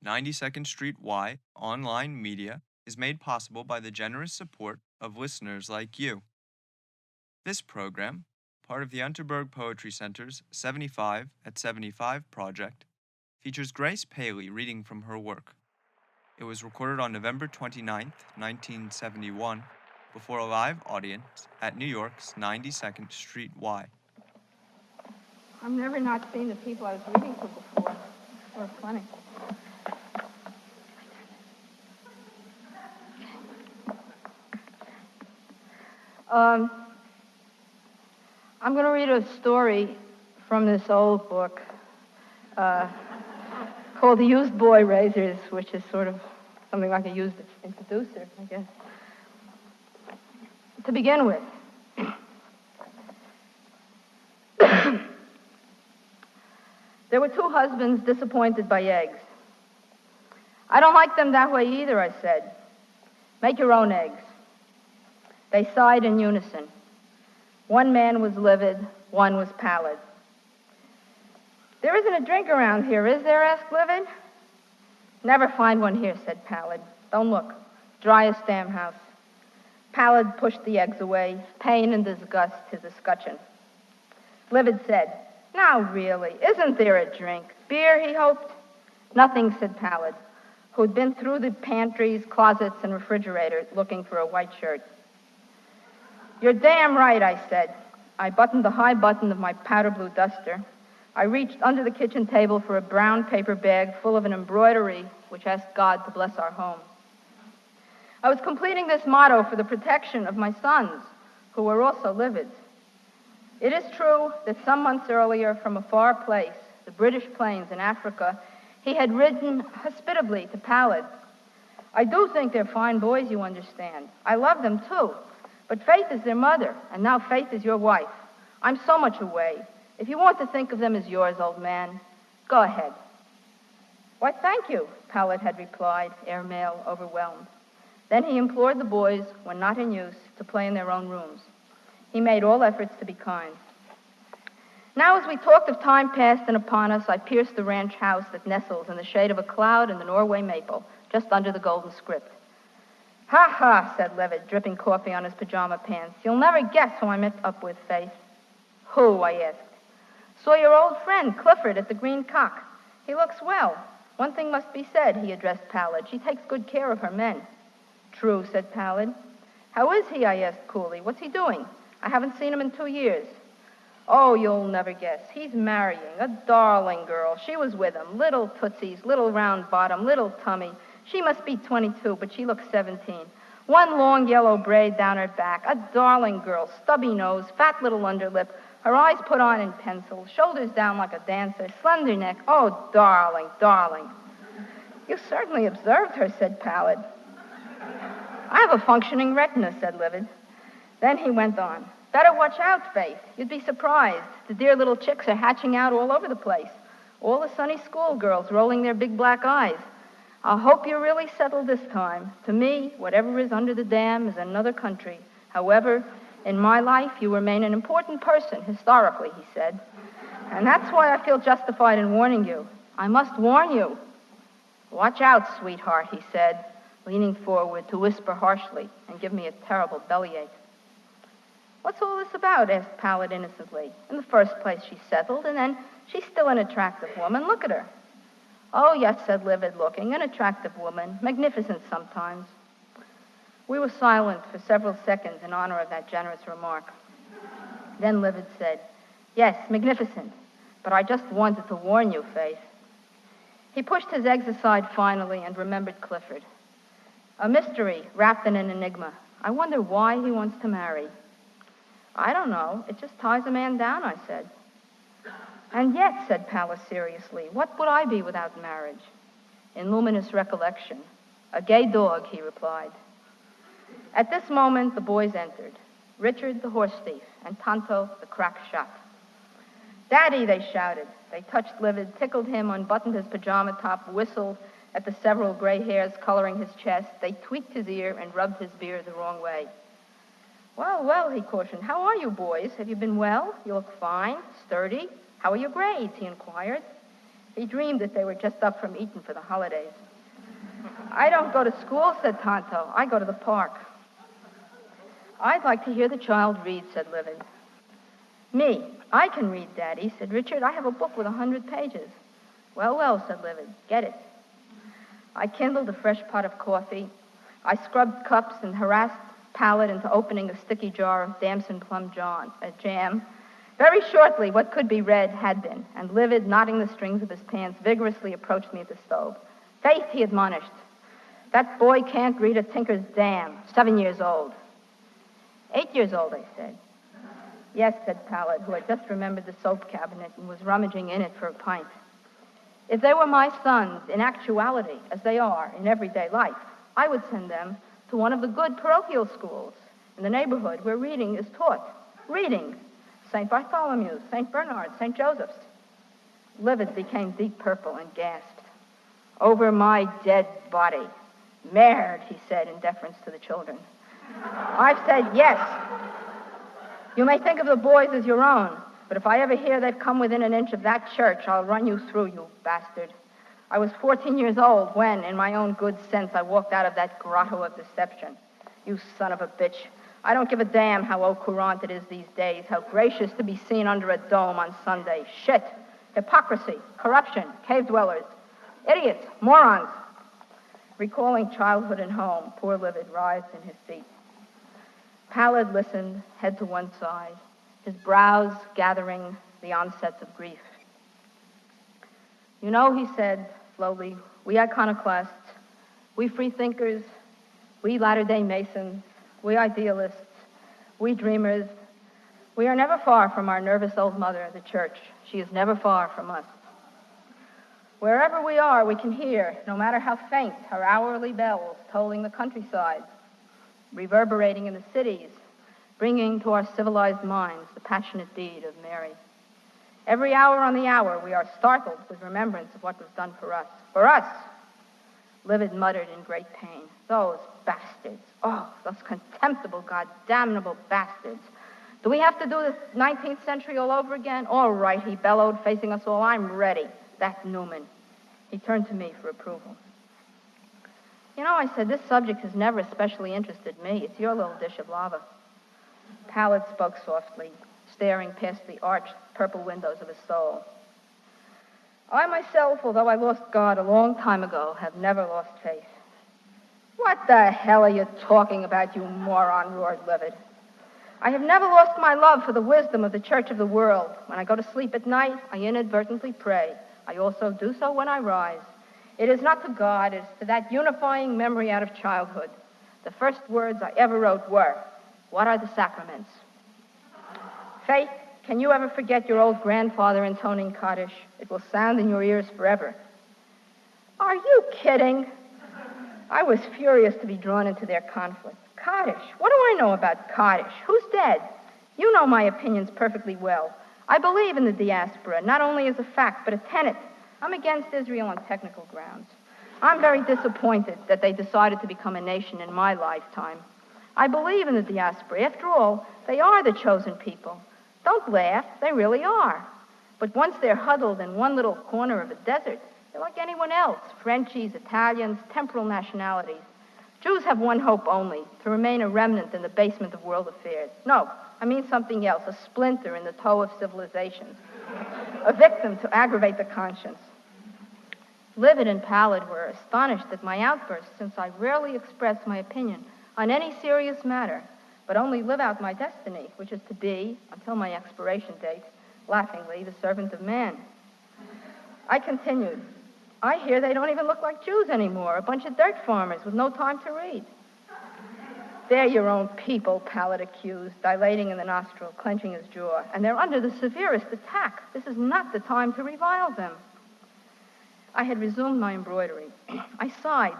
92nd Street Y online media is made possible by the generous support of listeners like you. This program, part of the Unterberg Poetry Center's 75 at 75 project, features Grace Paley reading from her work. It was recorded on November 29, 1971, before a live audience at New York's 92nd Street Y. I've never not seen the people I was reading to before. They were funny. I'm going to read a story from this old book called The Used Boy Razors, which is sort of something like a used introducer, I guess. To begin with, there were two husbands disappointed by eggs. I don't like them that way either, I said. Make your own eggs. They sighed in unison. One man was livid, one was pallid. There isn't a drink around here, is there? Asked Livid. Never find one here, said Pallid. Don't look. Dry as Stam House. Pallid pushed the eggs away, pain and disgust his escutcheon. Livid said, now really, isn't there a drink? Beer, he hoped? Nothing, said Pallid, who'd been through the pantries, closets, and refrigerators looking for a white shirt. You're damn right, I said. I buttoned the high button of my powder blue duster. I reached under the kitchen table for a brown paper bag full of an embroidery which asked God to bless our home. I was completing this motto for the protection of my sons, who were also livids. It is true that some months earlier, from a far place, the British plains in Africa, he had ridden hospitably to Pallid. I do think they're fine boys, you understand. I love them, too. But Faith is their mother, and now Faith is your wife. I'm so much away. If you want to think of them as yours, old man, go ahead. Why, thank you, Pallid had replied, airmail overwhelmed. Then he implored the boys, when not in use, to play in their own rooms. He made all efforts to be kind. Now, as we talked of time past and upon us, I pierced the ranch house that nestles in the shade of a cloud and the Norway maple, just under the golden script. Ha ha, said Levitt, dripping coffee on his pajama pants. You'll never guess who I met up with, Faith. Who? I asked. Saw your old friend, Clifford, at the Green Cock. He looks well. One thing must be said, he addressed Pallid. She takes good care of her men. True, said Pallid. How is he? I asked coolly. What's he doing? I haven't seen him in 2 years. Oh, you'll never guess. He's marrying a darling girl. She was with him. Little tootsies, little round bottom, little tummy. She must be 22, but she looks 17. One long yellow braid down her back. A darling girl. Stubby nose, fat little underlip. Her eyes put on in pencil. Shoulders down like a dancer. Slender neck. Oh, darling, darling. You certainly observed her, said Pallid. I have a functioning retina, said Livid. Then he went on. Better watch out, Faith. You'd be surprised. The dear little chicks are hatching out all over the place. All the sunny schoolgirls rolling their big black eyes. I hope you're really settled this time. To me, whatever is under the dam is another country. However, in my life, you remain an important person, historically, he said. And that's why I feel justified in warning you. I must warn you. Watch out, sweetheart, he said, leaning forward to whisper harshly and give me a terrible bellyache. What's all this about? Asked Pallid innocently. In the first place, she's settled, and then she's still an attractive woman. Look at her. Oh, yes, said Livid, looking. An attractive woman. Magnificent sometimes. We were silent for several seconds in honor of that generous remark. Then Livid said, yes, magnificent, but I just wanted to warn you, Faith. He pushed his eggs aside finally and remembered Clifford. A mystery wrapped in an enigma. I wonder why he wants to marry. I don't know. It just ties a man down, I said. And yet, said Pallas seriously, what would I be without marriage? In luminous recollection. A gay dog, he replied. At this moment, the boys entered. Richard, the horse thief, and Tonto, the crack shot. Daddy, they shouted. They touched Livid, tickled him, unbuttoned his pajama top, whistled at the several gray hairs coloring his chest. They tweaked his ear and rubbed his beard the wrong way. Well, well, he cautioned. How are you, boys? Have you been well? You look fine, sturdy. How are your grades? He inquired. He dreamed that they were just up from Eton for the holidays. I don't go to school, said Tonto. I go to the park. I'd like to hear the child read, said Livid. Me, I can read, Daddy, said Richard. I have a book with 100 pages. Well, well, said Livid. Get it. I kindled a fresh pot of coffee. I scrubbed cups and harassed Pallet into opening a sticky jar of damson plum jam. Very shortly, what could be read had been, and Livid, knotting the strings of his pants, vigorously approached me at the stove. Faith, he admonished. That boy can't read a tinker's dam. 7 years old. 8 years old, I said. Yes, said Pallet, who had just remembered the soap cabinet and was rummaging in it for a pint. If they were my sons, in actuality, as they are in everyday life, I would send them to one of the good parochial schools in the neighborhood where reading is taught. Reading. St. Bartholomew's, St. Bernard's, St. Joseph's. Livid became deep purple and gasped. Over my dead body. Merd, he said in deference to the children. I've said yes. You may think of the boys as your own, but if I ever hear they've come within an inch of that church, I'll run you through, you bastard. I was 14 years old when, in my own good sense, I walked out of that grotto of deception. You son of a bitch. I don't give a damn how au courant it is these days, how gracious to be seen under a dome on Sunday. Shit. Hypocrisy. Corruption. Cave dwellers. Idiots. Morons. Recalling childhood and home, poor Livid writhed in his seat. Pallid listened, head to one side, his brows gathering the onsets of grief. You know, he said slowly, we iconoclasts, we freethinkers, we Latter-day Masons, we idealists, we dreamers, we are never far from our nervous old mother, the church. She is never far from us. Wherever we are, we can hear, no matter how faint, her hourly bells tolling the countryside, reverberating in the cities, bringing to our civilized minds the passionate deed of Mary. Every hour on the hour, we are startled with remembrance of what was done for us. For us! Livid muttered in great pain. Those bastards. Oh, those contemptible, goddamnable bastards. Do we have to do the 19th century all over again? All right, he bellowed, facing us all. I'm ready. That Newman. He turned to me for approval. You know, I said, this subject has never especially interested me. It's your little dish of lava. Pallet spoke softly, staring past the arched purple windows of his soul. I myself, although I lost God a long time ago, have never lost faith. What the hell are you talking about, you moron, roared Livid. I have never lost my love for the wisdom of the Church of the World. When I go to sleep at night, I inadvertently pray. I also do so when I rise. It is not to God, it is to that unifying memory out of childhood. The first words I ever wrote were, what are the sacraments? Faith, can you ever forget your old grandfather intoning Kaddish? It will sound in your ears forever. Are you kidding? I was furious to be drawn into their conflict. Kaddish? What do I know about Kaddish? Who's dead? You know my opinions perfectly well. I believe in the diaspora, not only as a fact, but a tenet. I'm against Israel on technical grounds. I'm very disappointed that they decided to become a nation in my lifetime. I believe in the diaspora. After all, they are the chosen people. Don't laugh. They really are. But once they're huddled in one little corner of a desert, they're like anyone else, Frenchies, Italians, temporal nationalities. Jews have one hope only, to remain a remnant in the basement of world affairs. No, I mean something else, a splinter in the toe of civilization, a victim to aggravate the conscience. Livid and Pallid were astonished at my outburst, since I rarely express my opinion on any serious matter, but only live out my destiny, which is to be, until my expiration date, laughingly, the servant of man. I continued, I hear they don't even look like Jews anymore, a bunch of dirt farmers with no time to read. They're your own people, Pallid accused, dilating in the nostril, clenching his jaw, and they're under the severest attack. This is not the time to revile them. I had resumed my embroidery. I sighed.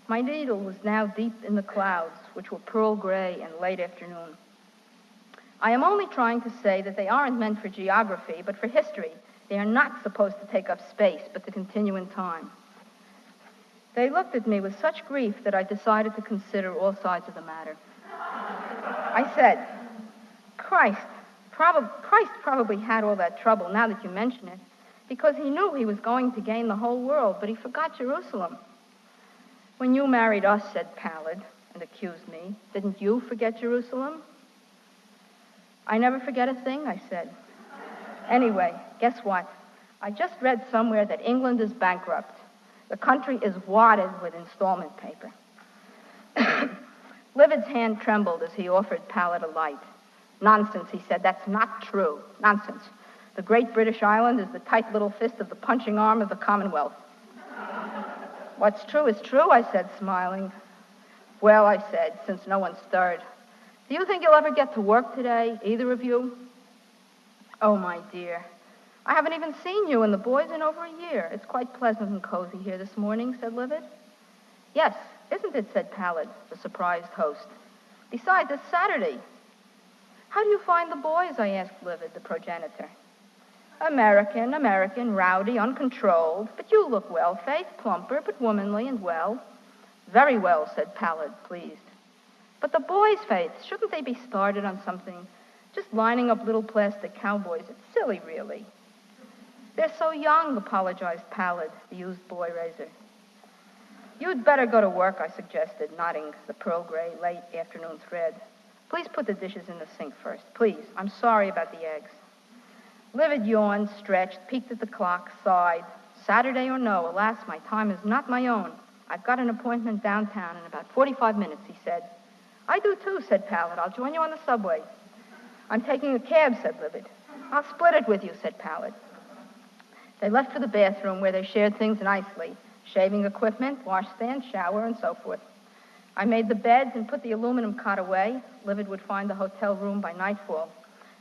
My needle was now deep in the clouds, which were pearl gray and late afternoon. I am only trying to say that they aren't meant for geography, but for history. They are not supposed to take up space, but to continue in time. They looked at me with such grief that I decided to consider all sides of the matter. I said, Christ probably had all that trouble, now that you mention it. because he knew he was going to gain the whole world, but he forgot Jerusalem. When you married us, said Pallid, and accused me, didn't you forget Jerusalem? I never forget a thing, I said. Anyway, guess what? I just read somewhere that England is bankrupt. The country is wadded with installment paper. Livid's hand trembled as he offered Pallid a light. Nonsense, he said. That's not true. Nonsense. The great British island is the tight little fist of the punching arm of the Commonwealth. What's true is true, I said, smiling. Well, I said, since no one stirred, do you think you'll ever get to work today, either of you? Oh, my dear. I haven't even seen you and the boys in over a year. It's quite pleasant and cozy here this morning, said Livid. Yes, isn't it, said Pallid, the surprised host. Besides, it's Saturday. How do you find the boys, I asked Livid, the progenitor. American, rowdy, uncontrolled. But you look well, Faith, plumper, but womanly and well. Very well, said Pallid, pleased. But the boys, Faith, shouldn't they be started on something? Just lining up little plastic cowboys. It's silly, really. They're so young, apologized Pallid, the used boy raiser. You'd better go to work, I suggested, nodding the pearl gray late afternoon thread. Please put the dishes in the sink first. Please. I'm sorry about the eggs. Livid yawned, stretched, peeked at the clock, sighed. Saturday or no, alas, my time is not my own. I've got an appointment downtown in about 45 minutes, he said. I do too, said Pallid. I'll join you on the subway. I'm taking a cab, said Livid. I'll split it with you, said Pallid. They left for the bathroom where they shared things nicely. Shaving equipment, washstand, shower, and so forth. I made the beds and put the aluminum cot away. Livid would find the hotel room by nightfall.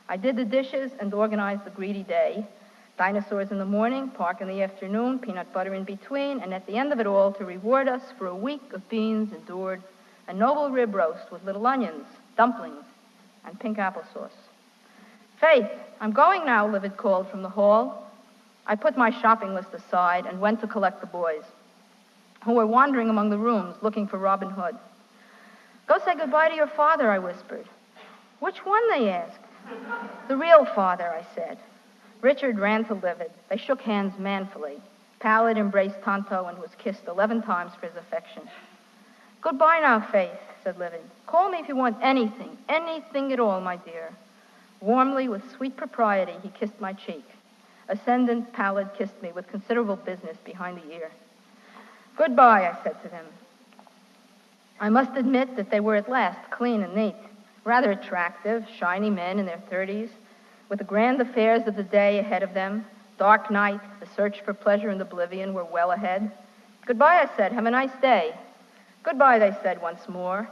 I did the dishes and organized the greedy day. Dinosaurs in the morning, park in the afternoon, peanut butter in between, and at the end of it all, to reward us for a week of beans endured, a noble rib roast with little onions, dumplings, and pink applesauce. Faith, I'm going now, Livid called from the hall. I put my shopping list aside and went to collect the boys, who were wandering among the rooms looking for Robin Hood. Go say goodbye to your father, I whispered. Which one, they asked. The real father, I said. Richard ran to Livid. They shook hands manfully. Pallid embraced Tonto and was kissed 11 times for his affection. Goodbye now, Faith, said Livid. Call me if you want anything at all, my dear. Warmly, with sweet propriety, he kissed my cheek. Ascendant, Pallid kissed me with considerable business behind the ear. Goodbye, I said to them. I must admit that they were at last clean and neat, rather attractive, shiny men in their 30s, with the grand affairs of the day ahead of them. Dark night, the search for pleasure and oblivion were well ahead. Goodbye, I said. Have a nice day. Goodbye, they said once more,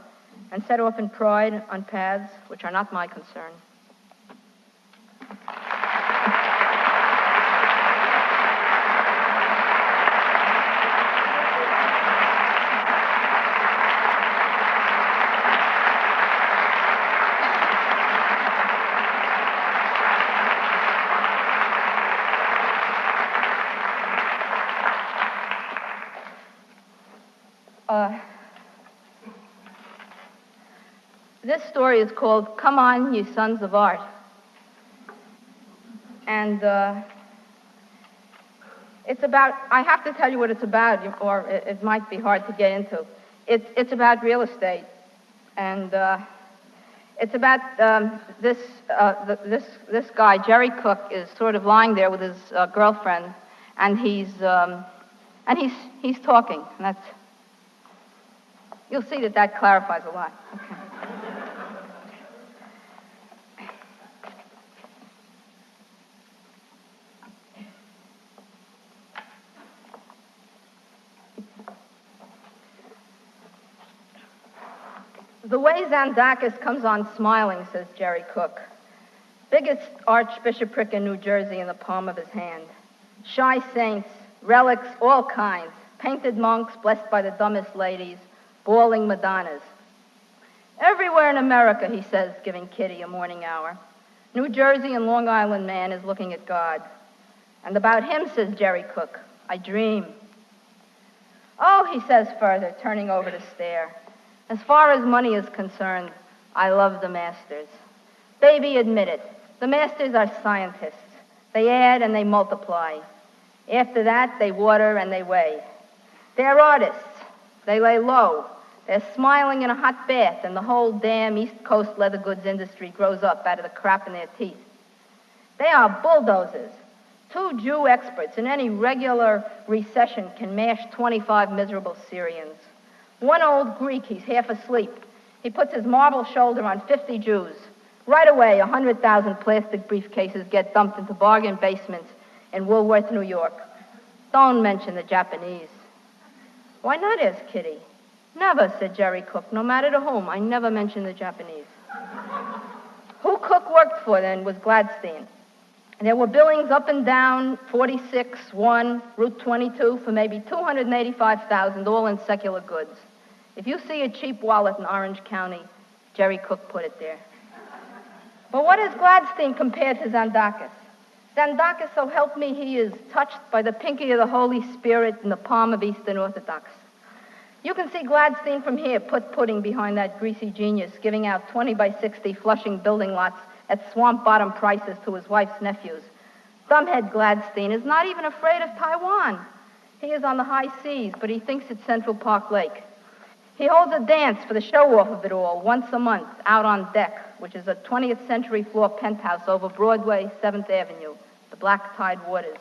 and set off in pride on paths which are not my concern. This story is called Come On, Ye Sons of Art. And it's about, I have to tell you what it's about, or it might be hard to get into. It's about real estate. And it's about this guy, Jerry Cook, is sort of lying there with his girlfriend, and he's talking. And that's, you'll see that clarifies a lot. Okay. The way Zandakis comes on smiling, says Jerry Cook. Biggest archbishopric in New Jersey in the palm of his hand. Shy saints, relics, all kinds. Painted monks blessed by the dumbest ladies. Bawling Madonnas. Everywhere in America, he says, giving Kitty a morning hour. New Jersey and Long Island man is looking at God. And about him, says Jerry Cook, I dream. Oh, he says further, turning over to stare. As far as money is concerned, I love the masters. Baby, admit it. The masters are scientists. They add and they multiply. After that, they water and they weigh. They're artists. They lay low. They're smiling in a hot bath, and the whole damn East Coast leather goods industry grows up out of the crap in their teeth. They are bulldozers. 2 Jew experts in any regular recession can mash 25 miserable Syrians. 1 old Greek, he's half asleep. He puts his marble shoulder on 50 Jews. Right away, 100,000 plastic briefcases get dumped into bargain basements in Woolworth, New York. Don't mention the Japanese. Why not, asked Kitty. Never, said Jerry Cook, no matter to whom. I never mention the Japanese. Who Cook worked for then was Gladstein. There were billings up and down 46, 1, Route 22 for maybe $285,000, all in secular goods. If you see a cheap wallet in Orange County, Jerry Cook put it there. But what is Gladstein compared to Zandakis? Zandakis, so help me, he is touched by the pinky of the Holy Spirit in the palm of Eastern Orthodox. You can see Gladstein from here, put-putting behind that greasy genius, giving out 20 by 60 Flushing building lots at swamp-bottom prices to his wife's nephews. Thumbhead Gladstein is not even afraid of Taiwan. He is on the high seas, but he thinks it's Central Park Lake. He holds a dance for the show-off of it all once a month out on Deck, which is a 20th century floor penthouse over Broadway, 7th Avenue, the black tide waters.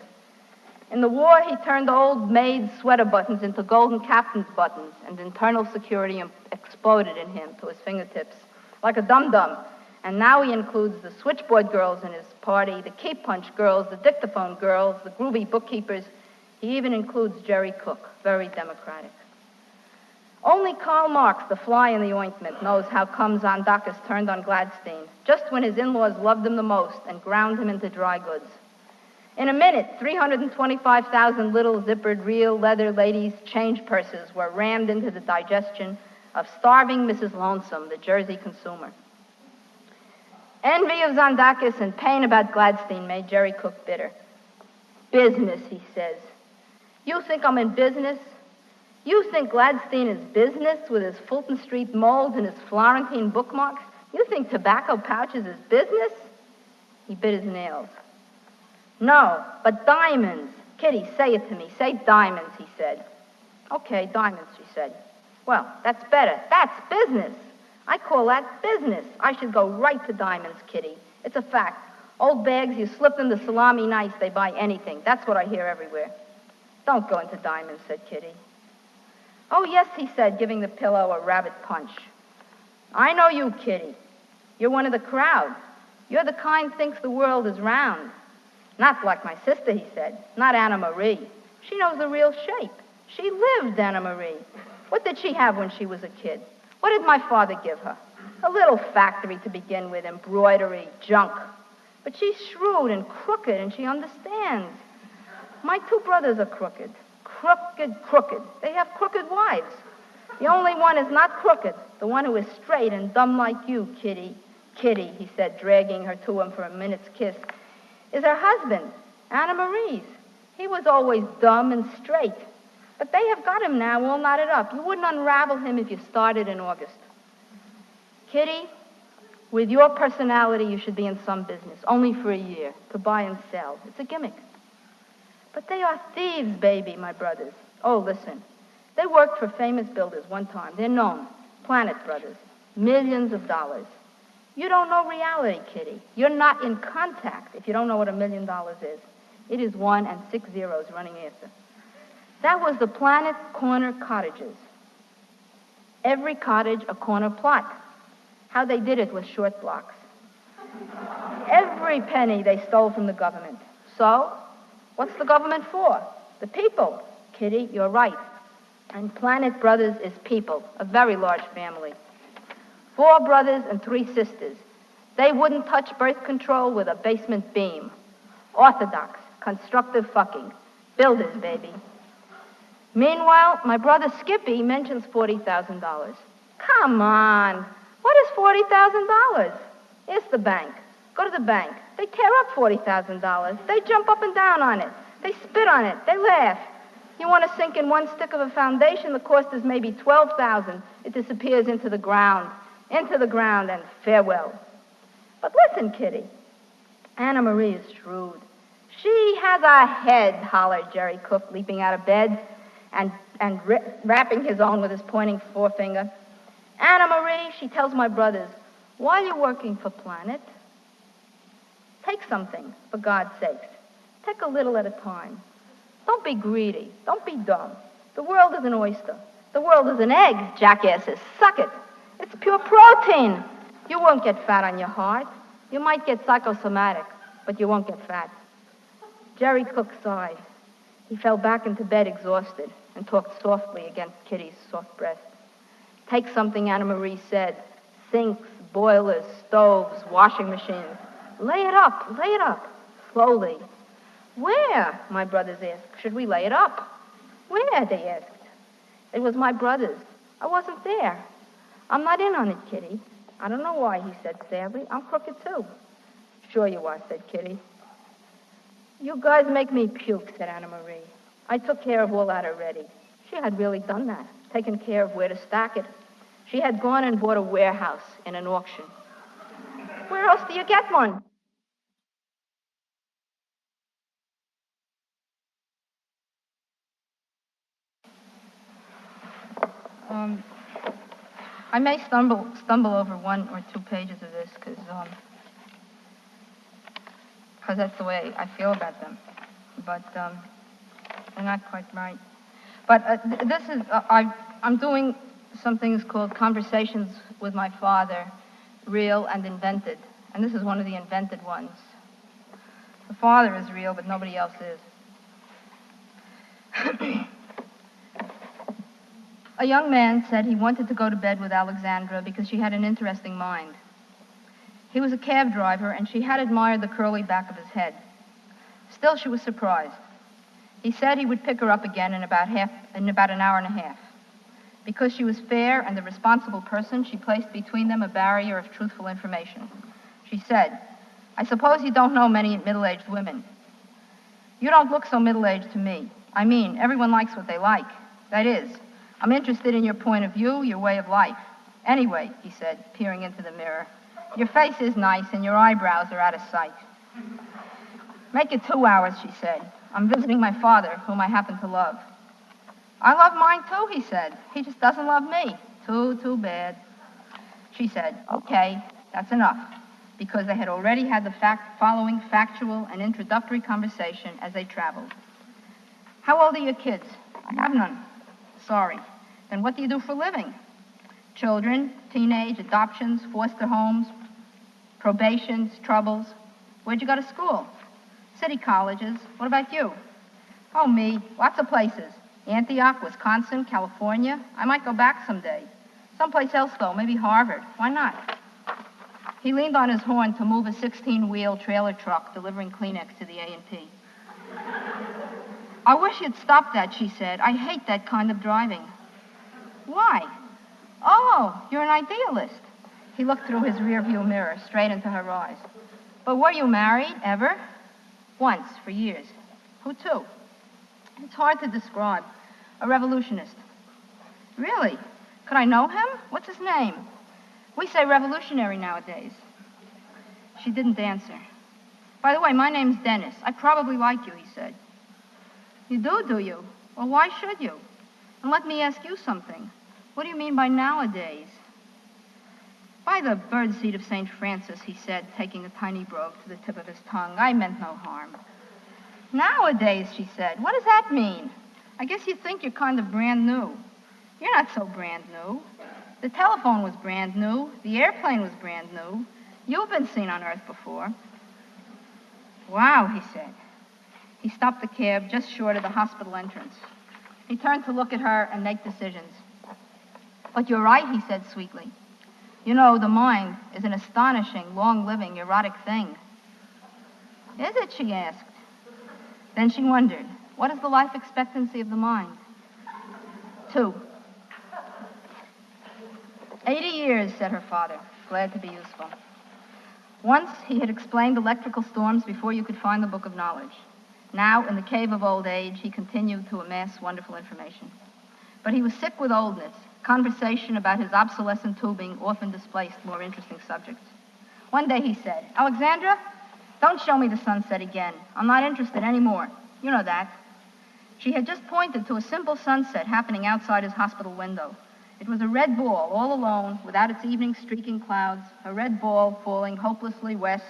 In the war, he turned old maid sweater buttons into golden captain's buttons, and internal security exploded in him to his fingertips, like a dum-dum. And now he includes the switchboard girls in his party, the key punch girls, the dictaphone girls, the groovy bookkeepers. He even includes Jerry Cook, very democratic. Only Karl Marx, the fly in the ointment, knows how come Zandakis turned on Gladstein, just when his in-laws loved him the most and ground him into dry goods. In a minute, 325,000 little zippered real leather ladies' change purses were rammed into the digestion of starving Mrs. Lonesome, the Jersey consumer. Envy of Zandakis and pain about Gladstein made Jerry Cook bitter. Business, he says. You think I'm in business? You think Gladstein is business with his Fulton Street molds and his Florentine bookmarks? You think tobacco pouches is business? He bit his nails. No, but diamonds. Kitty, say it to me. Say diamonds, he said. Okay, diamonds, she said. Well, that's better. That's business. I call that business. I should go right to diamonds, Kitty. It's a fact. Old bags, you slip them the salami nice, they buy anything. That's what I hear everywhere. Don't go into diamonds, said Kitty. Oh, yes, he said, giving the pillow a rabbit punch. I know you, Kitty. You're one of the crowd. You're the kind thinks the world is round. Not like my sister, he said. Not Anna Marie. She knows the real shape. She lived Anna Marie. What did she have when she was a kid? What did my father give her? A little factory to begin with, embroidery, junk. But she's shrewd and crooked, and she understands. My 2 brothers are crooked. Crooked. They have crooked wives. The only one is not crooked, the one who is straight and dumb like you, Kitty. Kitty, he said, dragging her to him for a minute's kiss, is her husband, Anna Marie's. He was always dumb and straight. But they have got him now, all knotted up. You wouldn't unravel him if you started in August. Kitty, with your personality, you should be in some business, only for a year, to buy and sell. It's a gimmick. But they are thieves, baby, my brothers. Oh, listen. They worked for famous builders one time. They're known. Planet Brothers. Millions of dollars. You don't know reality, Kitty. You're not in contact if you don't know what $1 million is. It is 1 and 6 zeros running after. That was the Planet Corner cottages. Every cottage a corner plot. How they did it was short blocks. Every penny they stole from the government. So, what's the government for? The people. Kitty, you're right. And Planet Brothers is people, a very large family. 4 brothers and 3 sisters. They wouldn't touch birth control with a basement beam. Orthodox, constructive fucking. Builders, baby. Meanwhile, my brother Skippy mentions $40,000. Come on. What is $40,000? It's the bank. Go to the bank. They tear up $40,000. They jump up and down on it. They spit on it. They laugh. You want to sink in 1 stick of a foundation, the cost is maybe $12,000. It disappears into the ground, and farewell. But listen, Kitty. Anna Marie is shrewd. She has a head, hollered Jerry Cook, leaping out of bed and rapping his own with his pointing forefinger. Anna Marie, she tells my brothers, why are you working for Planet? Take something, for God's sakes. Take a little at a time. Don't be greedy. Don't be dumb. The world is an oyster. The world is an egg, jackasses. Suck it. It's pure protein. You won't get fat on your heart. You might get psychosomatic, but you won't get fat. Jerry Cook sighed. He fell back into bed exhausted and talked softly against Kitty's soft breast. Take something, Anna Marie said. Sinks, boilers, stoves, washing machines. Lay it up, slowly. Where, my brothers asked, should we lay it up? Where, they asked. It was my brothers. I wasn't there. I'm not in on it, Kitty. I don't know why, he said sadly. I'm crooked, too. Sure you are, said Kitty. You guys make me puke, said Anna Marie. I took care of all that already. She had really done that, taken care of where to stack it. She had gone and bought a warehouse in an auction. Where else do you get one? I may stumble over one or two pages of this because that's the way I feel about them. But they're not quite right. But this is, I'm doing some things called Conversations with My Father, Real and Invented. And this is one of the invented ones. The father is real, but nobody else is. A young man said he wanted to go to bed with Alexandra because she had an interesting mind. He was a cab driver, and she had admired the curly back of his head. Still, she was surprised. He said he would pick her up again in about an hour and a half. Because she was fair and the responsible person, she placed between them a barrier of truthful information. She said, I suppose you don't know many middle-aged women. You don't look so middle-aged to me. I mean, everyone likes what they like. That is, I'm interested in your point of view, your way of life. Anyway, he said, peering into the mirror, your face is nice and your eyebrows are out of sight. Make it 2 hours, she said. I'm visiting my father, whom I happen to love. I love mine too, he said. He just doesn't love me. Too bad. She said, okay, that's enough, because they had already had the following factual and introductory conversation as they traveled. How old are your kids? I have none. Sorry. Then what do you do for a living? Children, teenage, adoptions, foster homes, probations, troubles. Where'd you go to school? City colleges. What about you? Oh, me. Lots of places. Antioch, Wisconsin, California. I might go back someday. Someplace else, though. Maybe Harvard. Why not? He leaned on his horn to move a 16-wheel trailer truck delivering Kleenex to the A&P. I wish you'd stop that, she said. I hate that kind of driving. Why? Oh, you're an idealist. He looked through his rearview mirror, straight into her eyes. But were you married, ever? Once, for years. Who to? It's hard to describe. A revolutionist. Really? Could I know him? What's his name? We say revolutionary nowadays. She didn't answer. By the way, my name's Dennis. I probably like you, he said. You do you? Well, why should you? And let me ask you something. What do you mean by nowadays? By the birdseed of St. Francis, he said, taking a tiny brogue to the tip of his tongue. I meant no harm. Nowadays, she said. What does that mean? I guess you think you're kind of brand new. You're not so brand new. The telephone was brand new. The airplane was brand new. You've been seen on Earth before. Wow, he said. He stopped the cab just short of the hospital entrance. He turned to look at her and make decisions. But you're right, he said sweetly. You know, the mind is an astonishing, long-living, erotic thing. Is it, she asked. Then she wondered, what is the life expectancy of the mind? 2. 80 years, said her father, glad to be useful. Once he had explained electrical storms before you could find the book of knowledge. Now, in the cave of old age, he continued to amass wonderful information. But he was sick with oldness. Conversation about his obsolescent tubing often displaced more interesting subjects. One day he said, Alexandra, Don't show me the sunset again. I'm not interested anymore. You know that. She had just pointed to a simple sunset happening outside his hospital window. It was a red ball, all alone, without its evening streaking clouds, a red ball falling hopelessly west,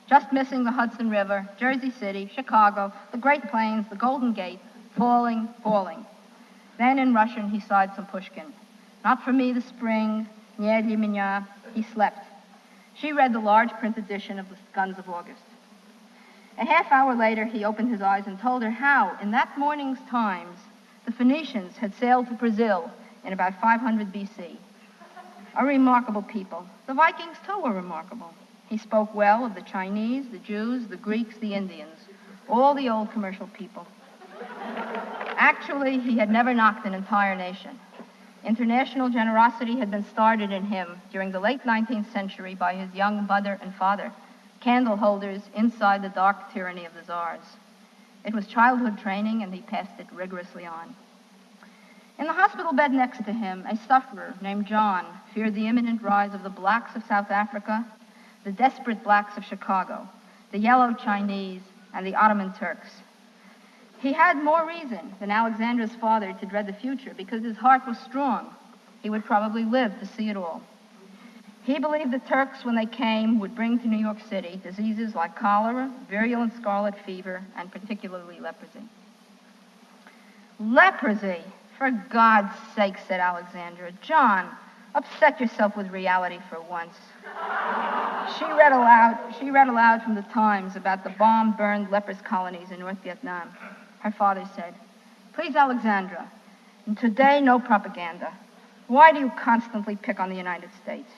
just missing the Hudson River, Jersey City, Chicago, the Great Plains, the Golden Gate, falling, falling. Then in Russian he sighed some Pushkin. Not for me the spring, nie для меня. He slept. She read the large print edition of the Guns of August. A half hour later, he opened his eyes and told her how, in that morning's Times, the Phoenicians had sailed to Brazil in about 500 B.C. A remarkable people. The Vikings, too, were remarkable. He spoke well of the Chinese, the Jews, the Greeks, the Indians, all the old commercial people. Actually, he had never knocked an entire nation. International generosity had been started in him during the late 19th century by his young mother and father, candle holders inside the dark tyranny of the czars. It was childhood training, and he passed it rigorously on. In the hospital bed next to him, a sufferer named John feared the imminent rise of the blacks of South Africa, the desperate blacks of Chicago, the yellow Chinese, and the Ottoman Turks. He had more reason than Alexandra's father to dread the future because his heart was strong. He would probably live to see it all. He believed the Turks, when they came, would bring to New York City diseases like cholera, virulent scarlet fever, and particularly leprosy. Leprosy! For God's sake, said Alexandra. John, upset yourself with reality for once. She read aloud from the Times about the bomb-burned leprous colonies in North Vietnam. Her father said, Please, Alexandra, today no propaganda. Why do you constantly pick on the United States?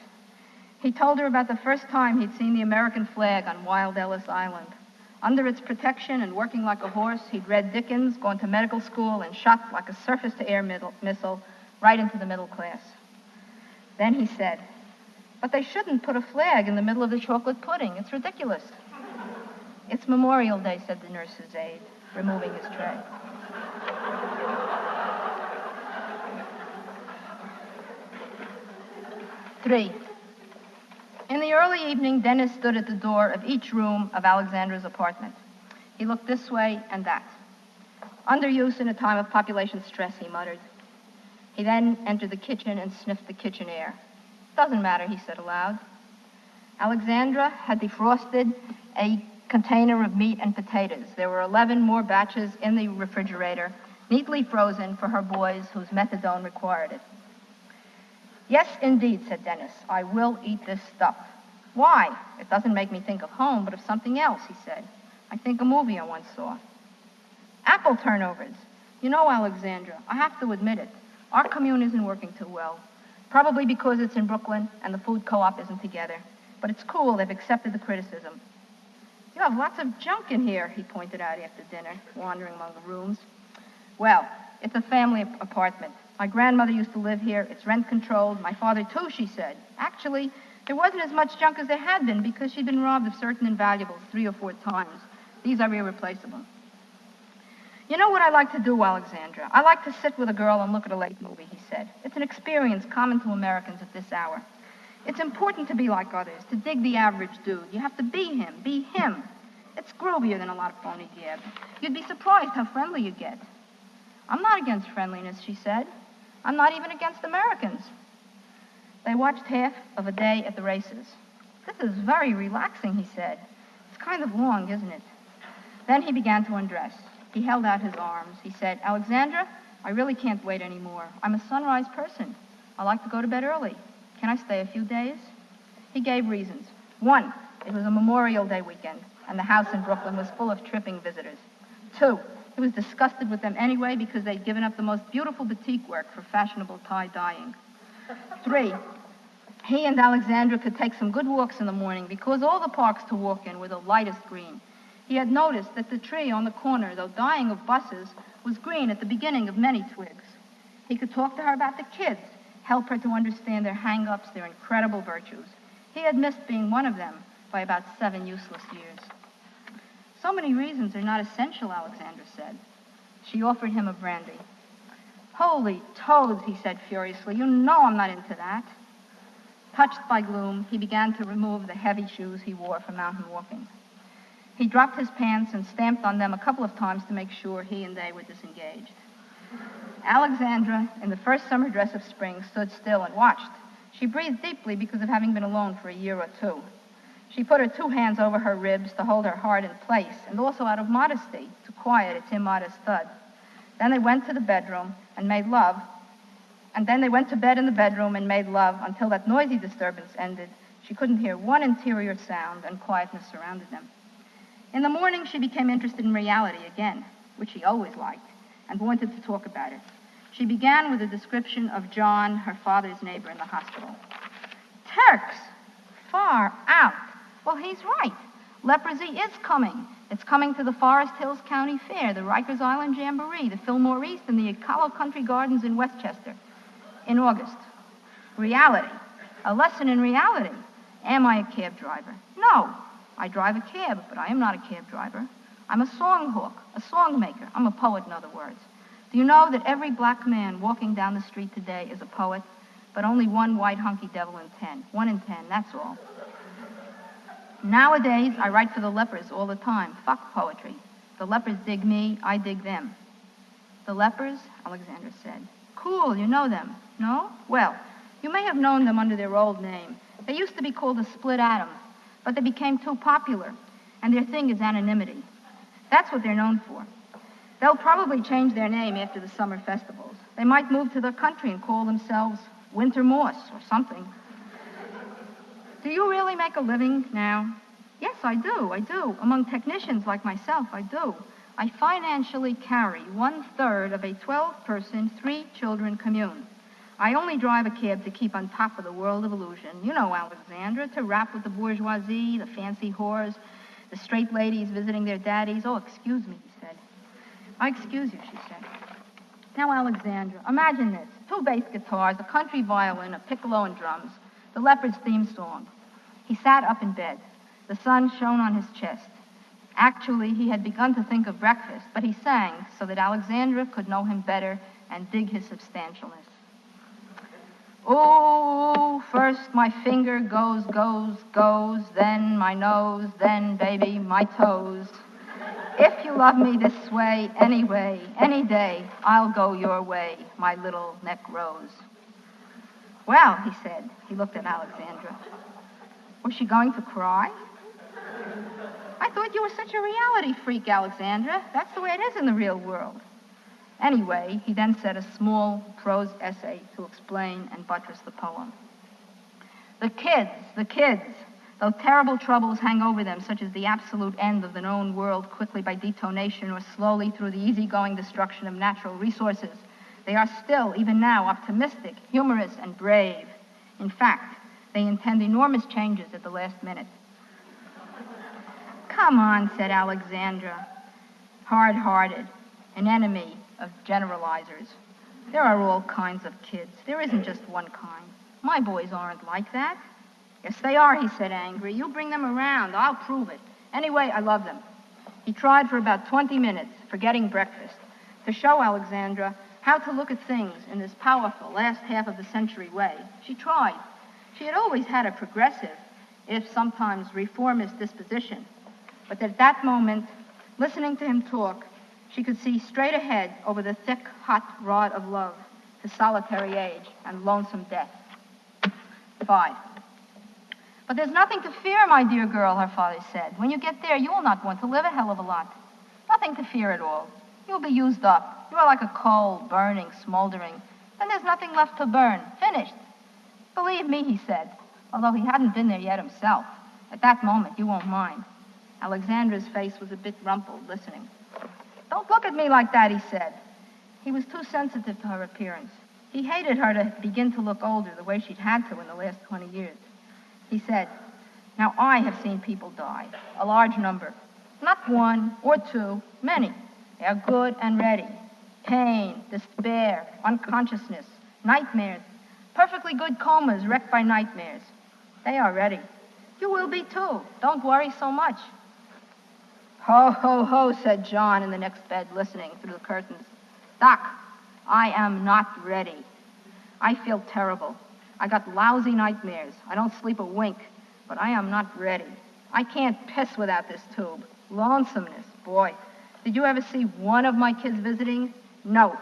He told her about the first time he'd seen the American flag on Wild Ellis Island. Under its protection and working like a horse, he'd read Dickens, gone to medical school, and shot like a surface-to-air missile right into the middle class. Then he said, But they shouldn't put a flag in the middle of the chocolate pudding. It's ridiculous. It's Memorial Day, said the nurse's aide, removing his tray. Three. In the early evening, Dennis stood at the door of each room of Alexandra's apartment. He looked this way and that. Underuse in a time of population stress, he muttered. He then entered the kitchen and sniffed the kitchen air. Doesn't matter, he said aloud. Alexandra had defrosted a container of meat and potatoes. There were 11 more batches in the refrigerator, neatly frozen for her boys whose methadone required it. Yes, indeed, said Dennis. I will eat this stuff. Why? It doesn't make me think of home, but of something else, he said. I think a movie I once saw. Apple turnovers. You know, Alexandra, I have to admit it. Our commune isn't working too well. Probably because it's in Brooklyn and the food co-op isn't together. But it's cool, they've accepted the criticism. You have lots of junk in here, he pointed out after dinner, wandering among the rooms. Well, it's a family apartment. My grandmother used to live here. It's rent-controlled. My father, too, she said. Actually, there wasn't as much junk as there had been because she'd been robbed of certain invaluables 3 or 4 times. These are irreplaceable. You know what I like to do, Alexandra? I like to sit with a girl and look at a late movie, he said. It's an experience common to Americans at this hour. It's important to be like others, to dig the average dude. You have to be him, be him. It's groovier than a lot of phony gab. You'd be surprised how friendly you get. I'm not against friendliness, she said. I'm not even against Americans. They watched half of a day at the races. This is very relaxing, he said. It's kind of long, isn't it? Then he began to undress. He held out his arms. He said, Alexandra, I really can't wait anymore. I'm a sunrise person. I like to go to bed early. Can I stay a few days? He gave reasons. 1, it was a Memorial Day weekend, and the house in Brooklyn was full of tripping visitors. 2, he was disgusted with them anyway because they'd given up the most beautiful batik work for fashionable tie-dyeing. 3, he and Alexandra could take some good walks in the morning because all the parks to walk in were the lightest green. He had noticed that the tree on the corner, though dying of buses, was green at the beginning of many twigs. He could talk to her about the kids, help her to understand their hang-ups, their incredible virtues. He had missed being one of them by about 7 useless years. So many reasons are not essential, Alexandra said. She offered him a brandy. Holy toads, he said furiously. You know I'm not into that. Touched by gloom, he began to remove the heavy shoes he wore for mountain walking. He dropped his pants and stamped on them a couple of times to make sure he and they were disengaged. Alexandra, in the first summer dress of spring, stood still and watched. She breathed deeply because of having been alone for a year or two. She put her 2 hands over her ribs to hold her heart in place, and also out of modesty, to quiet its immodest thud. Then they went to the bedroom and made love, and then they went to bed in the bedroom and made love until that noisy disturbance ended. She couldn't hear one interior sound, and quietness surrounded them. In the morning, she became interested in reality again, which she always liked, and wanted to talk about it. She began with a description of John, her father's neighbor in the hospital. Turks! Far out! Well, he's right. Leprosy is coming. It's coming to the Forest Hills County Fair, the Rikers Island Jamboree, the Fillmore East, and the Apollo Country Gardens in Westchester in August. Reality. A lesson in reality. Am I a cab driver? No. I drive a cab, but I am not a cab driver. I'm a song hawk, a song maker. I'm a poet, in other words. Do you know that every black man walking down the street today is a poet, but only one white hunky devil in 10? 1 in 10, that's all. Nowadays, I write for the lepers all the time. Fuck poetry. The lepers dig me, I dig them. The lepers, Alexandra said. Cool, you know them. No? Well, you may have known them under their old name. They used to be called the Split Atoms, but they became too popular, and their thing is anonymity. That's what they're known for. They'll probably change their name after the summer festivals. They might move to the country and call themselves Winter Moss or something. Do you really make a living now? Yes, I do. Among technicians like myself, I do. I financially carry 1/3 of a 12-person, 3-children commune. I only drive a cab to keep on top of the world of illusion. You know, Alexandra, to rap with the bourgeoisie, the fancy whores, the straight ladies visiting their daddies. Oh, excuse me, he said. I excuse you, she said. Now, Alexandra, imagine this. 2 bass guitars, a country violin, a piccolo, and drums. The Leopard's theme song. He sat up in bed. The sun shone on his chest. Actually, he had begun to think of breakfast, but he sang so that Alexandra could know him better and dig his substantialness. Oh, first my finger goes, then my nose, then, baby, my toes. If you love me this way, anyway, any day, I'll go your way, my little neck rose. Well, he said. He looked at Alexandra. Was she going to cry? I thought you were such a reality freak, Alexandra. That's the way it is in the real world. Anyway, he then said a small prose essay to explain and buttress the poem. The kids, though terrible troubles hang over them, such as the absolute end of the known world quickly by detonation or slowly through the easygoing destruction of natural resources, they are still, even now, optimistic, humorous, and brave. In fact, they intend enormous changes at the last minute. Come on, said Alexandra, hard-hearted, an enemy of generalizers. There are all kinds of kids. There isn't just one kind. My boys aren't like that. Yes, they are, he said, angry. You bring them around. I'll prove it. Anyway, I love them. He tried for about 20 minutes, forgetting breakfast, to show Alexandra how to look at things in this powerful last half of the century way. She tried. She had always had a progressive, if sometimes reformist disposition. But at that moment, listening to him talk, she could see straight ahead over the thick, hot rod of love to solitary age and lonesome death. 5. But there's nothing to fear, my dear girl, her father said. When you get there, you will not want to live a hell of a lot. Nothing to fear at all. You'll be used up. You are like a coal, burning, smoldering. Then there's nothing left to burn. Finished. Believe me, he said, although he hadn't been there yet himself. At that moment, you won't mind. Alexandra's face was a bit rumpled, listening. Don't look at me like that, he said. He was too sensitive to her appearance. He hated her to begin to look older the way she'd had to in the last 20 years. He said, now I have seen people die, a large number. Not 1 or 2, many. They are good and ready. Pain, despair, unconsciousness, nightmares, perfectly good comas wrecked by nightmares. They are ready. You will be too. Don't worry so much. Ho, ho, ho, said John in the next bed, listening through the curtains. Doc, I am not ready. I feel terrible. I got lousy nightmares. I don't sleep a wink, but I am not ready. I can't piss without this tube. Lonesomeness, boy. Did you ever see one of my kids visiting? No.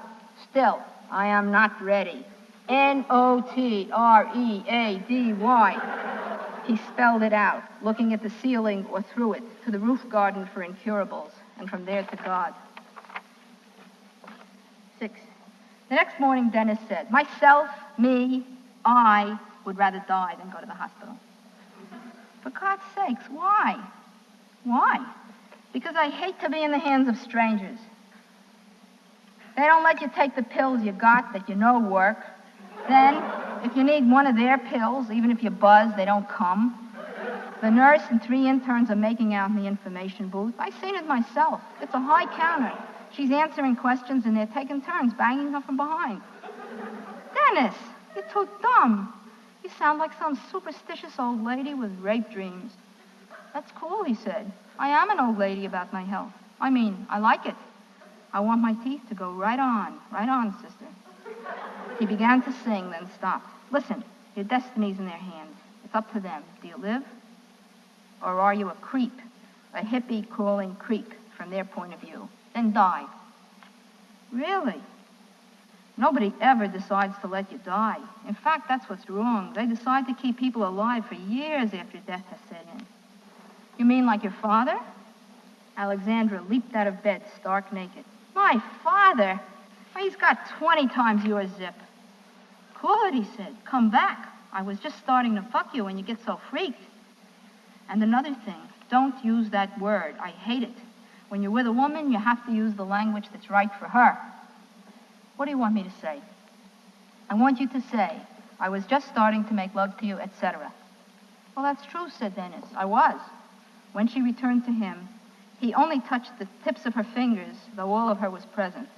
Still, I am not ready. Notready. He spelled it out, looking at the ceiling or through it, to the roof garden for incurables, and from there to God. 6. The next morning, Dennis said, myself, me, I would rather die than go to the hospital. For God's sakes, why? Why? Because I hate to be in the hands of strangers. They don't let you take the pills you got that you know work. Then, if you need one of their pills, even if you buzz, they don't come. The nurse and 3 interns are making out in the information booth. I've seen it myself. It's a high counter. She's answering questions, and they're taking turns, banging her from behind. Dennis, you're too dumb. You sound like some superstitious old lady with rape dreams. That's cool, he said. I am an old lady about my health. I mean, I like it. I want my teeth to go right on, sister. He began to sing, then stopped. Listen, your destiny's in their hands. It's up to them. Do you live? Or are you a creep? A hippie crawling creep from their point of view. Then die. Really? Nobody ever decides to let you die. In fact, that's what's wrong. They decide to keep people alive for years after death has set in. You mean like your father? Alexandra leaped out of bed, stark naked. My father? Why, he's got 20 times your zip. Good, he said. Come back. I was just starting to fuck you when you get so freaked. And another thing, don't use that word. I hate it. When you're with a woman, you have to use the language that's right for her. What do you want me to say? I want you to say, I was just starting to make love to you, etc. Well, that's true, said Dennis. I was. When she returned to him, he only touched the tips of her fingers, though all of her was present.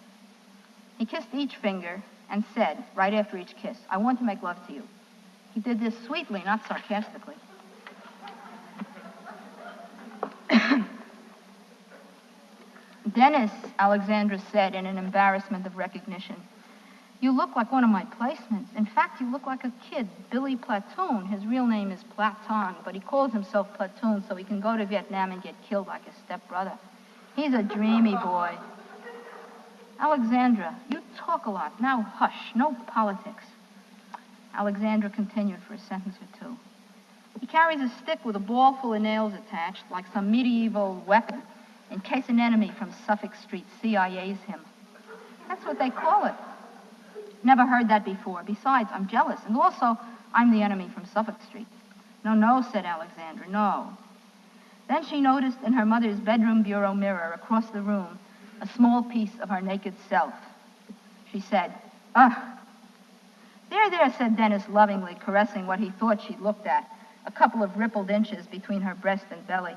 He kissed each finger and said, right after each kiss, I want to make love to you. He did this sweetly, not sarcastically. Dennis, Alexandra said in an embarrassment of recognition, you look like one of my placements. In fact, you look like a kid, Billy Platoon. His real name is Platon, but he calls himself Platoon so he can go to Vietnam and get killed like his stepbrother. He's a dreamy boy. Alexandra, you talk a lot. Now hush, no politics. Alexandra continued for a sentence or two. He carries a stick with a ball full of nails attached, like some medieval weapon, in case an enemy from Suffolk Street CIAs him. That's what they call it. Never heard that before. Besides, I'm jealous. And also, I'm the enemy from Suffolk Street. No, said Alexandra, no. Then she noticed in her mother's bedroom bureau mirror across the room a small piece of her naked self. She said, ugh. There, said Dennis lovingly, caressing what he thought she'd looked at, a couple of rippled inches between her breast and belly.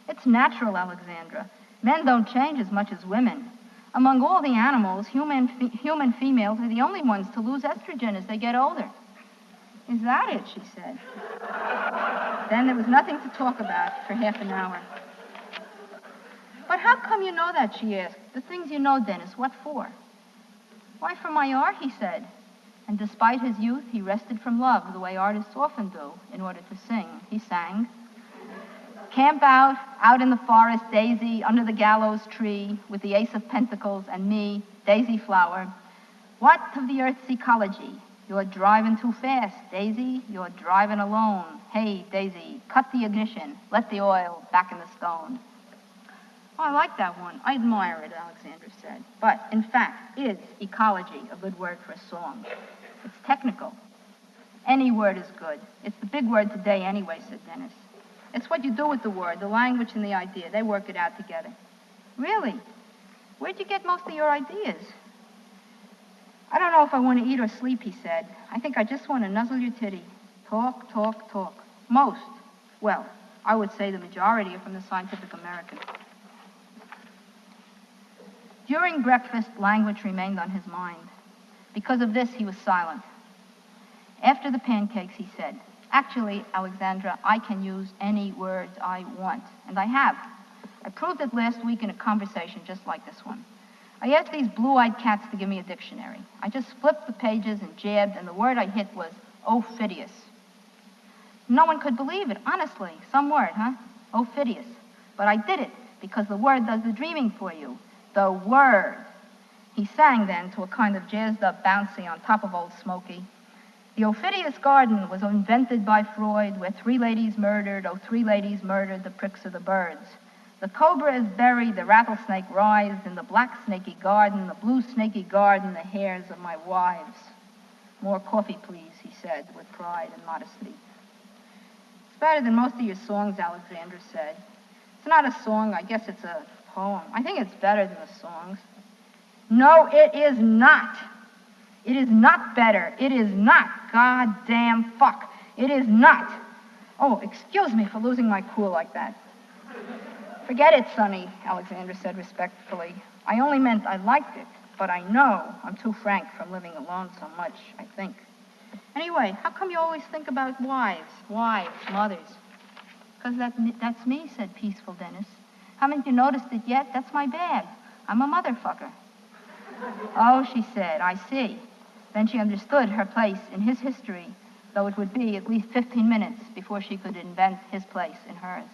It's natural, Alexandra. Men don't change as much as women. Among all the animals, human females are the only ones to lose estrogen as they get older. Is that it, she said. Then there was nothing to talk about for half an hour. But how come you know that, she asked. The things you know, Dennis, what for? Why, for my art, he said. And despite his youth, he rested from love the way artists often do in order to sing. He sang. Camp out in the forest, Daisy, under the gallows tree, with the ace of pentacles and me, Daisy flower. What of the earth's ecology? You're driving too fast, Daisy. You're driving alone. Hey, Daisy, cut the ignition. Let the oil back in the stone. Oh, I like that one. I admire it, Alexandra said. But, in fact, is ecology a good word for a song? It's technical. Any word is good. It's the big word today anyway, said Dennis. It's what you do with the word, the language and the idea. They work it out together. Really? Where'd you get most of your ideas? I don't know if I want to eat or sleep, he said. I think I just want to nuzzle your titty. Talk. Most. Well, I would say the majority are from the Scientific American. During breakfast, language remained on his mind. Because of this, he was silent. After the pancakes, he said, actually, Alexandra, I can use any words I want, and I have. I proved it last week in a conversation just like this one. I asked these blue-eyed cats to give me a dictionary. I just flipped the pages and jabbed, and the word I hit was ophidious. No one could believe it, honestly. Some word, huh? Ophidious. But I did it. because the word does the dreaming for you. The word. He sang then to a kind of jazzed-up bouncy on top of Old Smoky. The Ophidius Garden was invented by Freud, where 3 ladies murdered, oh, 3 ladies murdered the pricks of the birds. The cobra is buried, the rattlesnake writhed, in the black snaky garden, the blue snaky garden, the hairs of my wives. More coffee, please, he said, with pride and modesty. It's better than most of your songs, Alexandra said. It's not a song, I guess it's a poem. I think it's better than the songs. No, it is not. It is not better. It is not. Goddamn fuck. It is not. Oh, excuse me for losing my cool like that. Forget it, Sonny, Alexandra said respectfully. I only meant I liked it, but I know I'm too frank from living alone so much, I think. Anyway, how come you always think about wives, mothers? Because that's me, said peaceful Dennis. Haven't you noticed it yet? That's my bag. I'm a motherfucker. Oh, she said, I see. Then she understood her place in his history, though it would be at least 15 minutes before she could invent his place in hers.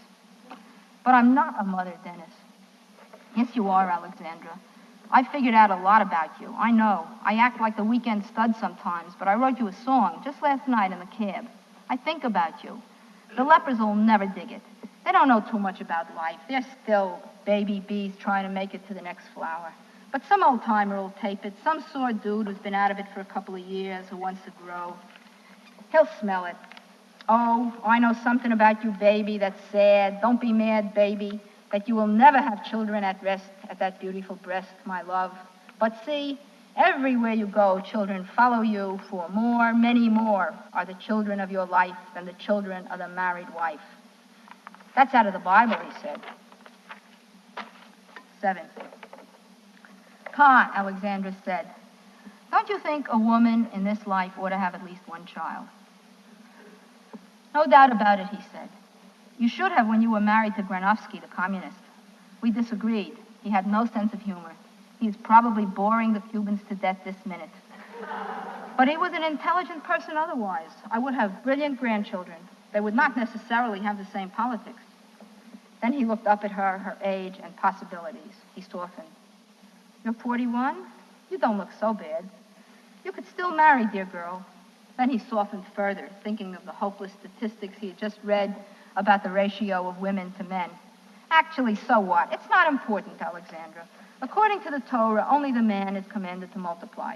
But I'm not a mother, Dennis. Yes, you are, Alexandra. I figured out a lot about you. I know. I act like the weekend stud sometimes, but I wrote you a song just last night in the cab. I think about you. The lepers will never dig it. They don't know too much about life. They're still baby bees trying to make it to the next flower. But some old-timer will tape it, some sore dude who's been out of it for a couple of years who wants to grow. He'll smell it. Oh, I know something about you, baby, that's sad. Don't be mad, baby, that you will never have children at rest at that beautiful breast, my love. But see, everywhere you go, children follow you, for more, many more, are the children of your life than the children of the married wife. That's out of the Bible, he said. 7. Pa, Alexandra said, don't you think a woman in this life ought to have at least one child? No doubt about it, he said. You should have when you were married to Granovsky, the communist. We disagreed. He had no sense of humor. He is probably boring the Cubans to death this minute. But he was an intelligent person otherwise. I would have brilliant grandchildren. They would not necessarily have the same politics. Then he looked up at her, her age, and possibilities. He softened. You're 41? You don't look so bad. You could still marry, dear girl. Then he softened further, thinking of the hopeless statistics he had just read about the ratio of women to men. Actually, so what? It's not important, Alexandra. According to the Torah, only the man is commanded to multiply.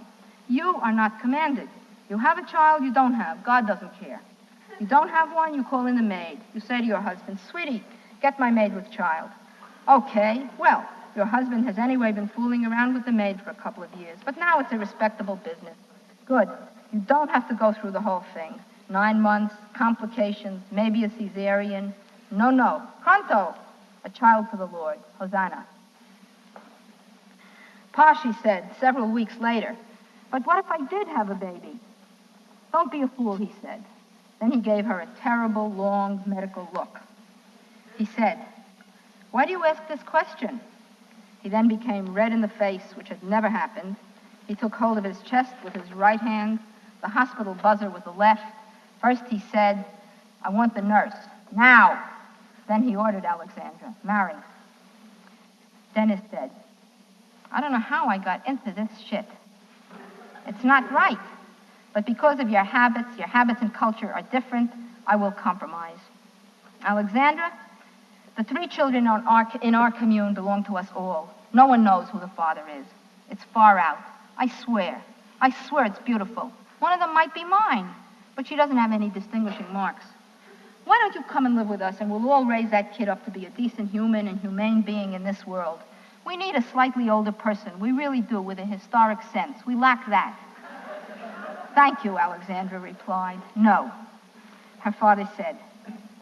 You are not commanded. You have a child you don't have. God doesn't care. You don't have one, you call in the maid. You say to your husband, sweetie, get my maid with child. Okay, well, your husband has anyway been fooling around with the maid for a couple of years, but now it's a respectable business. Good. You don't have to go through the whole thing. 9 months, complications, maybe a cesarean. No. Pronto. A child for the Lord. Hosanna. Pa, she said, several weeks later, but what if I did have a baby? Don't be a fool, he said. Then he gave her a terrible, long medical look. He said, why do you ask this question? He then became red in the face, which had never happened. He took hold of his chest with his right hand, the hospital buzzer with the left. First he said, I want the nurse. Now. Then he ordered Alexandra, marry. Dennis said, I don't know how I got into this shit. It's not right. But because of your habits and culture are different, I will compromise. Alexandra, the 3 children in our commune belong to us all. No one knows who the father is. It's far out. I swear it's beautiful. One of them might be mine, but she doesn't have any distinguishing marks. Why don't you come and live with us, and we'll all raise that kid up to be a decent human and humane being in this world. We need a slightly older person. We really do, with a historic sense. We lack that. Thank you, Alexandra replied. No. Her father said,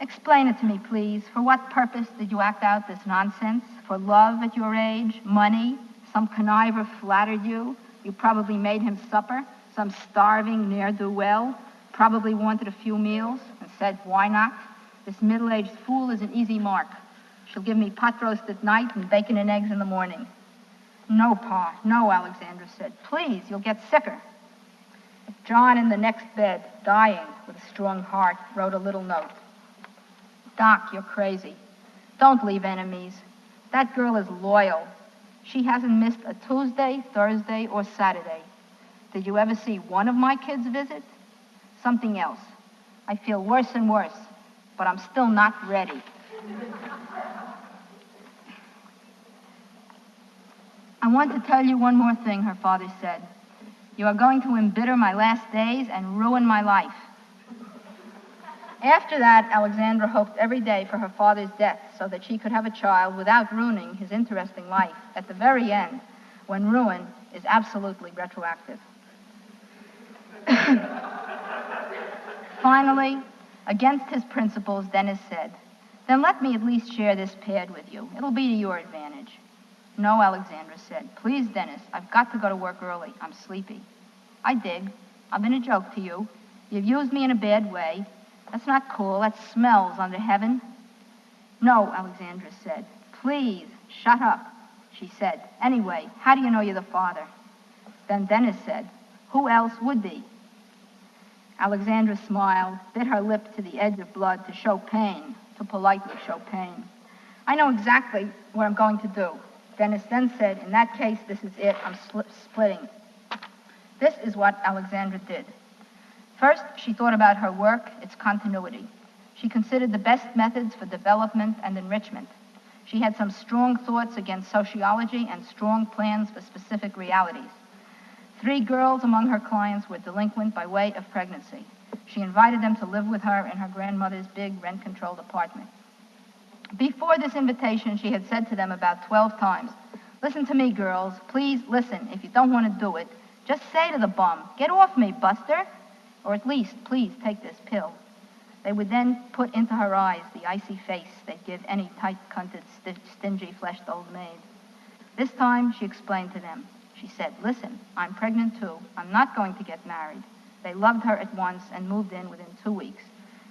explain it to me, please. For what purpose did you act out this nonsense? For love at your age? Money? Some conniver flattered you? You probably made him supper? Some starving ne'er-do-well probably wanted a few meals and said, why not? This middle-aged fool is an easy mark. She'll give me pot roast at night and bacon and eggs in the morning. No, Pa, no, Alexandra said. Please, you'll get sicker. John in the next bed, dying with a strong heart, wrote a little note. Doc, you're crazy. Don't leave enemies. That girl is loyal. She hasn't missed a Tuesday, Thursday, or Saturday. Did you ever see one of my kids visit? Something else. I feel worse and worse, but I'm still not ready. I want to tell you one more thing, her father said. You are going to embitter my last days and ruin my life. After that, Alexandra hoped every day for her father's death so that she could have a child without ruining his interesting life at the very end, when ruin is absolutely retroactive. Finally, against his principles, Dennis said, then let me at least share this pad with you. It'll be to your advantage. No, Alexandra said. Please, Dennis, I've got to go to work early. I'm sleepy. I dig. I've been a joke to you. You've used me in a bad way. That's not cool. That smells under heaven. No, Alexandra said. Please, shut up, she said. Anyway, how do you know you're the father? Then Dennis said, who else would be? Alexandra smiled, bit her lip to the edge of blood to show pain, to politely show pain. I know exactly what I'm going to do. Dennis then said, in that case, this is it. I'm splitting. This is what Alexandra did. First, she thought about her work, its continuity. She considered the best methods for development and enrichment. She had some strong thoughts against sociology and strong plans for specific realities. 3 girls among her clients were delinquent by way of pregnancy. She invited them to live with her in her grandmother's big rent-controlled apartment. Before this invitation, she had said to them about 12 times, listen to me, girls. Please listen. If you don't want to do it, just say to the bum, get off me, Buster. Or at least, please take this pill. They would then put into her eyes the icy face they'd give any tight-cunted, stingy-fleshed old maid. This time, she explained to them. She said, listen, I'm pregnant too. I'm not going to get married. They loved her at once and moved in within 2 weeks.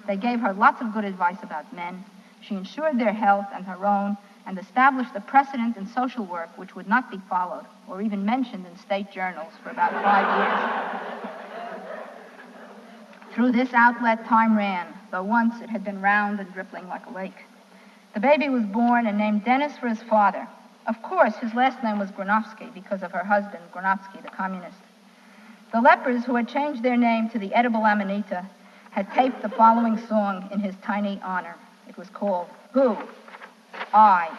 They gave her lots of good advice about men. She ensured their health and her own and established a precedent in social work which would not be followed or even mentioned in state journals for about 5 years. Through this outlet, time ran, though once it had been round and rippling like a lake. The baby was born and named Dennis for his father. Of course, his last name was Granovsky because of her husband, Granovsky, the communist. The lepers, who had changed their name to the edible Amanita, had taped the following song in his tiny honor. It was called Who? I.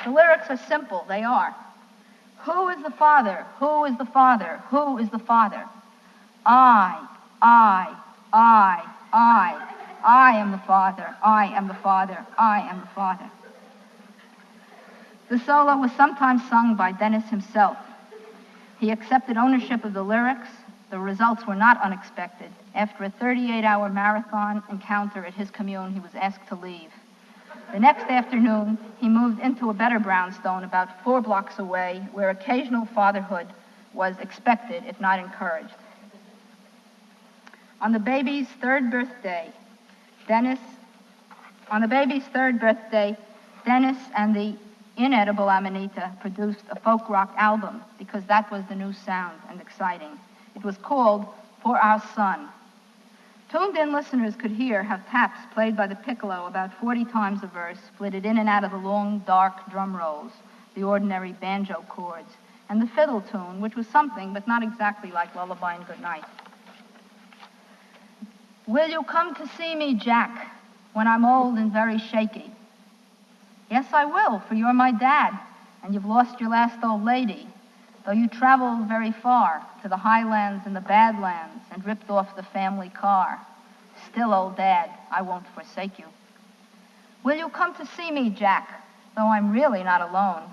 The lyrics are simple. They are. Who is the father? Who is the father? Who is the father? I am the father. I am the father. I am the father. The solo was sometimes sung by Dennis himself. He accepted ownership of the lyrics. The results were not unexpected. After a 38-hour marathon encounter at his commune, he was asked to leave. The next afternoon, he moved into a better brownstone about 4 blocks away, where occasional fatherhood was expected, if not encouraged. On the baby's third birthday, Dennis and the inedible Amanita produced a folk rock album because that was the new sound and exciting. It was called For Our Son. Tuned-in listeners could hear how taps played by the piccolo about 40 times a verse flitted in and out of the long, dark drum rolls, the ordinary banjo chords, and the fiddle tune, which was something but not exactly like Lullaby and Goodnight. Will you come to see me, Jack, when I'm old and very shaky? Yes, I will, for you're my dad, and you've lost your last old lady, though you traveled very far to the highlands and the badlands and ripped off the family car. Still, old Dad, I won't forsake you. Will you come to see me, Jack, though I'm really not alone?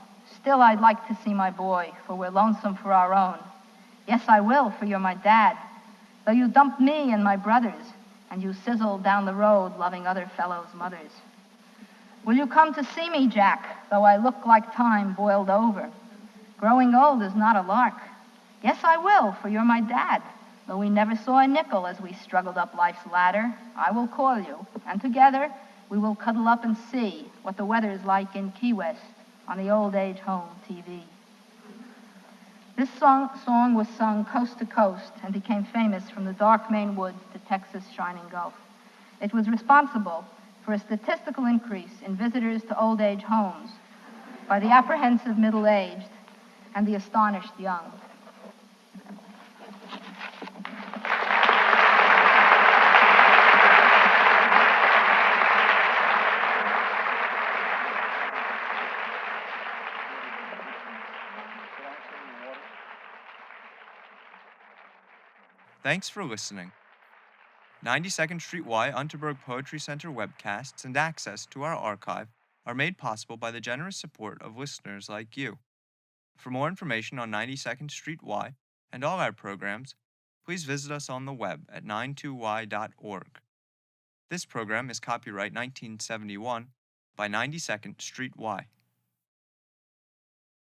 Still, I'd like to see my boy, for we're lonesome for our own. Yes, I will, for you're my dad, though you dumped me and my brothers, and you sizzled down the road loving other fellows' mothers. Will you come to see me, Jack, though I look like time boiled over? Growing old is not a lark. Yes, I will, for you're my dad, though we never saw a nickel as we struggled up life's ladder. I will call you, and together we will cuddle up and see what the weather is like in Key West on the old age home TV. This song was sung coast to coast and became famous from the dark Maine woods to Texas' shining Gulf. It was responsible for a statistical increase in visitors to old age homes, by the apprehensive middle-aged and the astonished young. Thanks for listening. 92nd Street Y Unterberg Poetry Center webcasts and access to our archive are made possible by the generous support of listeners like you. For more information on 92nd Street Y and all our programs, please visit us on the web at 92y.org. This program is copyright 1971 by 92nd Street Y.